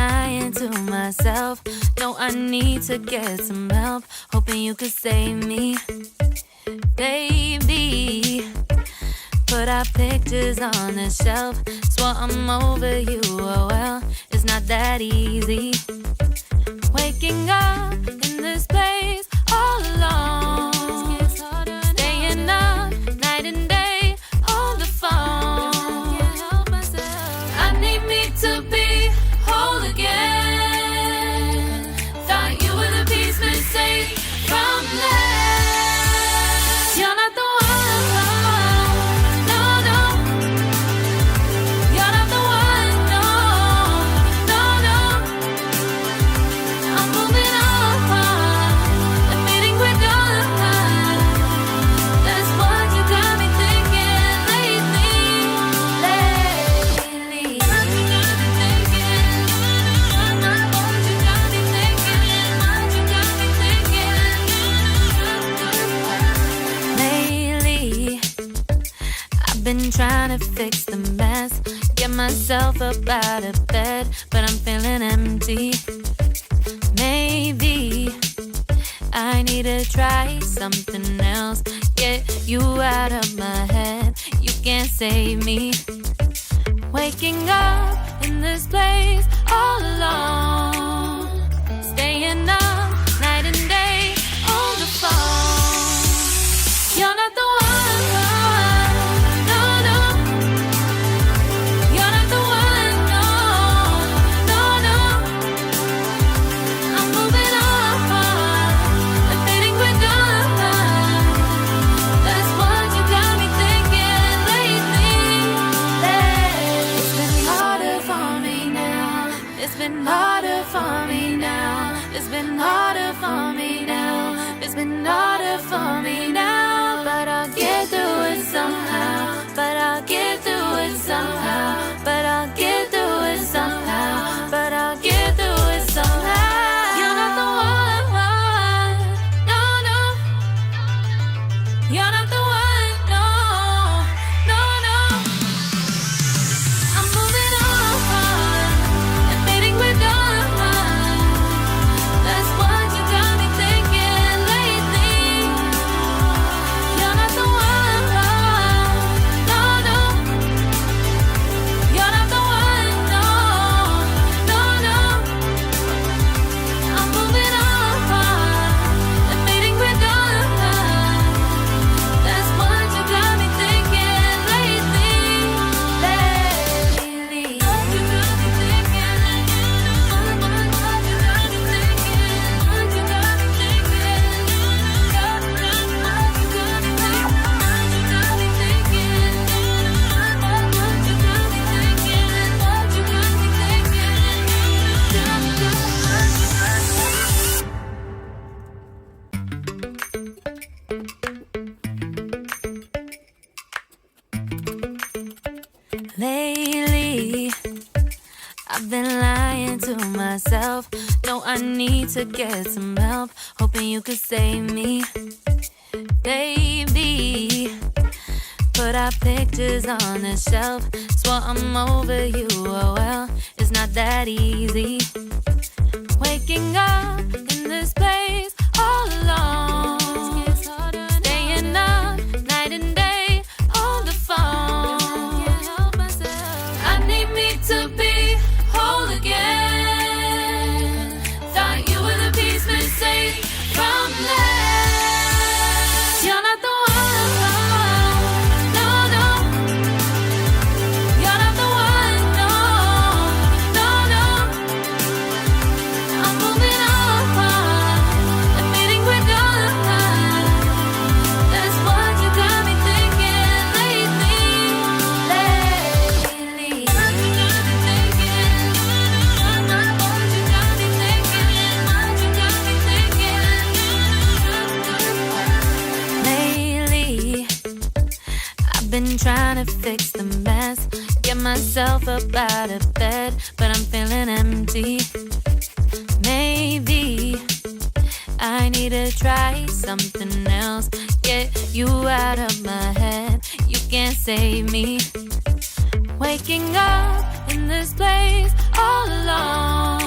lying to myself. No, I need to get some help. Hoping you could save me, baby. Put our pictures on the shelf. Swore I'm over you, oh well, it's not that easy. Waking up in this place all alone, staying up night and day on the phone. I need me to be whole again. Thought you were the piece missing from last. You're not the been trying to fix the mess, get myself up out of bed, but I'm feeling empty. Maybe I need to try something else, get you out of my head. You can't save me. Waking up in this place all alone, staying up night and day on the phone. You're not the one. It's been harder for me now. It's been harder for me now. It's been harder for me now. But I'll get through it somehow. But I'll get through it somehow. But I'll get through it somehow. But I'll get through it somehow. You're not the one. No, no. You're not the one. No, no, no. I'm moving on. Lately, I've been lying to myself. No, I need to get some help. Hoping you could save me, baby. Put our pictures on the shelf. Swore I'm over you, oh well, it's not that easy. Waking up in this place all alone, staying up night and day on the phone. To be whole again. Thought you were the piece missing from last. You're not the one. No, no. You're not the one. No, no, no. I'm moving on. Admitting we're done. That's what you got me thinking lately. Been trying to fix the mess, get myself up out of bed, but I'm feeling empty. Maybe I need to try something else, get you out of my head. You can't save me. Waking up in this place all alone,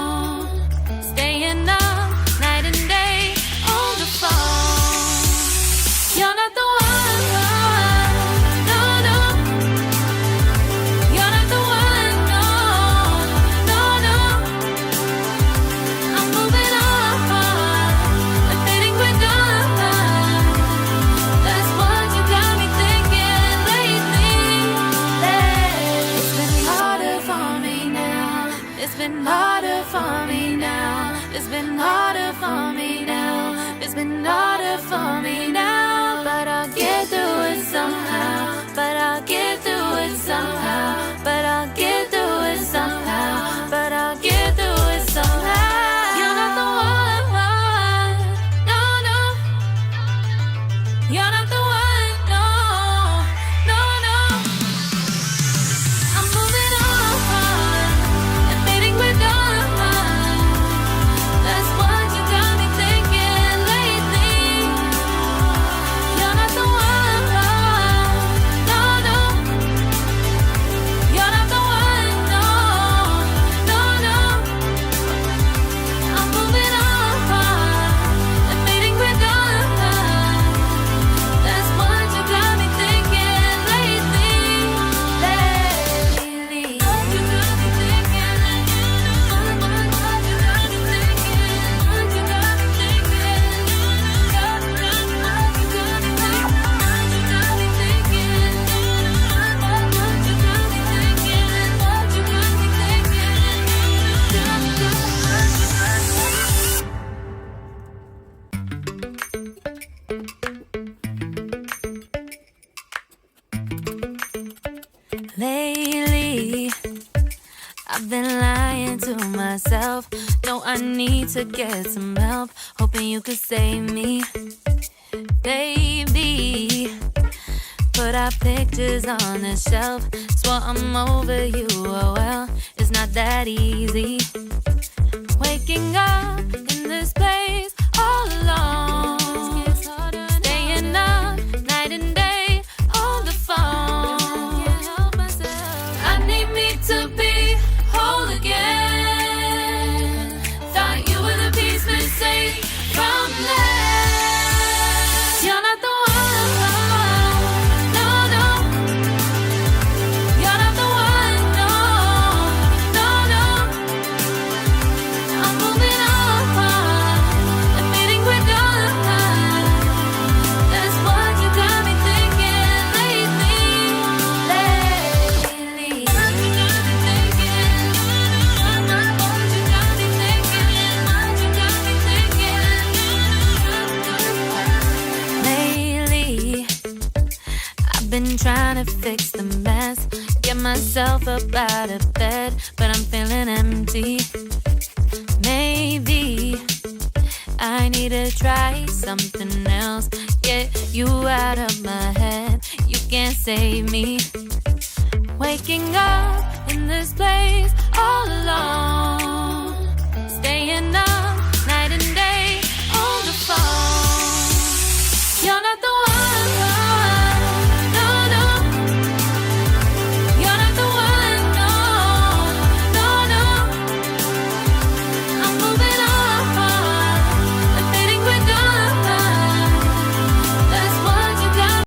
for me now. It's been harder for me now. It's been harder for me now. But I'll get through it somehow. But I'll get through it somehow. But I'll get through it somehow. But I'll get through it somehow. You're not the one. No, no. You're not the one. No, no, no. I'm moving on. Admitting we're done. That's what you got me thinking lately. You're not the one. No, no. You're not the one. No, no, no. I'm moving on. Admitting we're done. That's what you got me thinking lately. Lately. What you got me thinking. What you got me thinking. What you got me thinking. What you got me thinking. What you got me thinking. Lately, I've been lying to myself. No, I need to get some help. Hoping you could save me, baby. Put our pictures on the shelf. Swore I'm over you, oh well, it's not that easy. Waking up in this place all alone. Staying up night and day on the phone. I need me to be whole again. Thought you were the piece missing from last. You're not the one. No, no. You're not the one. No, no, no. I'm moving on. Admitting we're done. That's what you got me thinking lately. Lately. What you got me thinking. What you got me thinking. What you got me thinking. Lately, I've been trying to fix the mess. Get myself up out of bed, but I'm feeling empty. Maybe I need to try something else. Get you out of my head. You can't save me. Waking up in this place all alone.